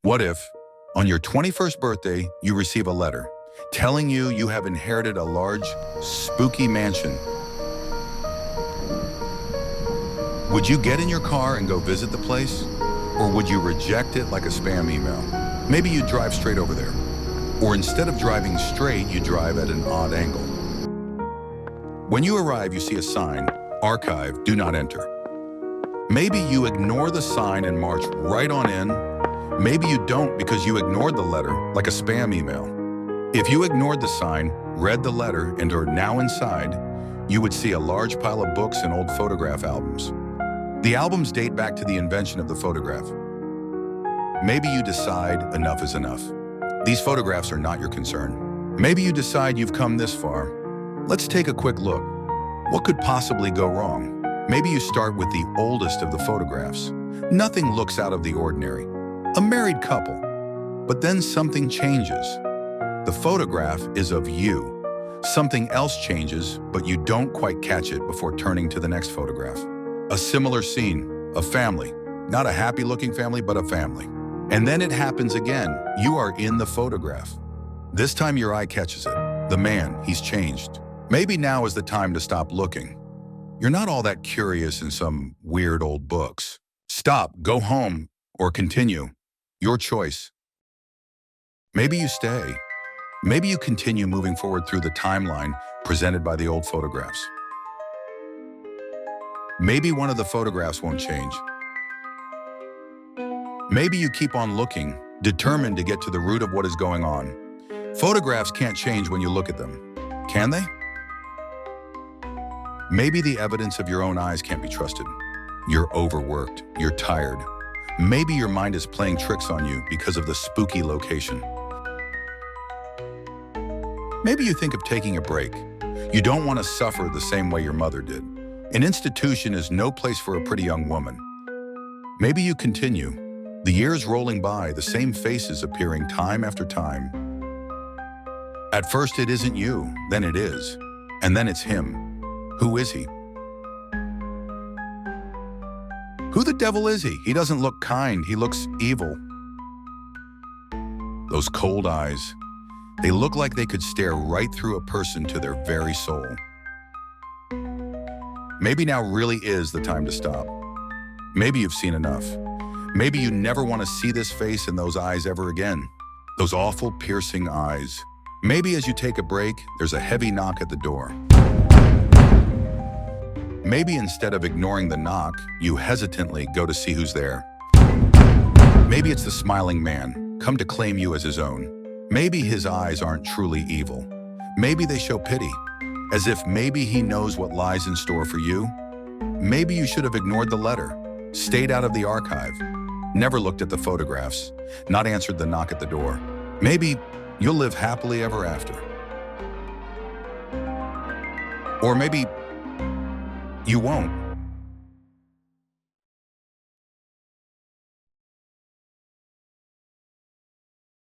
What if, on your 21st birthday, you receive a letter telling you you have inherited a large, spooky mansion? Would you get in your car and go visit the place? Or would you reject it like a spam email? Maybe you drive straight over there. Or instead of driving straight, you drive at an odd angle. When you arrive, you see a sign, Archive, Do Not Enter. Maybe you ignore the sign and march right on in. Maybe you don't because you ignored the letter, like a spam email. If you ignored the sign, read the letter, and are now inside, you would see a large pile of books and old photograph albums. The albums date back to the invention of the photograph. Maybe you decide enough is enough. These photographs are not your concern. Maybe you decide you've come this far. Let's take a quick look. What could possibly go wrong? Maybe you start with the oldest of the photographs. Nothing looks out of the ordinary. A married couple. But then something changes. The photograph is of you. Something else changes, but you don't quite catch it before turning to the next photograph. A similar scene, a family. Not a happy-looking family, but a family. And then it happens again. You are in the photograph. This time your eye catches it. The man, he's changed. Maybe now is the time to stop looking. You're not all that curious in some weird old books. Stop, go home, or continue. Your choice. Maybe you stay. Maybe you continue moving forward through the timeline presented by the old photographs. Maybe one of the photographs won't change. Maybe you keep on looking, determined to get to the root of what is going on. Photographs can't change when you look at them, can they? Maybe the evidence of your own eyes can't be trusted. You're overworked, you're tired. Maybe your mind is playing tricks on you because of the spooky location. Maybe you think of taking a break. You don't want to suffer the same way your mother did. An institution is no place for a pretty young woman. Maybe you continue. The years rolling by, the same faces appearing time after time. At first it isn't you, then it is. And then it's him. Who is he? Who the devil is he? He doesn't look kind, he looks evil. Those cold eyes, they look like they could stare right through a person to their very soul. Maybe now really is the time to stop. Maybe you've seen enough. Maybe you never want to see this face and those eyes ever again. Those awful, piercing eyes. Maybe as you take a break, there's a heavy knock at the door. Maybe instead of ignoring the knock, you hesitantly go to see who's there. Maybe it's the smiling man, come to claim you as his own. Maybe his eyes aren't truly evil. Maybe they show pity, as if maybe he knows what lies in store for you. Maybe you should have ignored the letter, stayed out of the archive, never looked at the photographs, not answered the knock at the door. Maybe you'll live happily ever after. Or maybe you won't.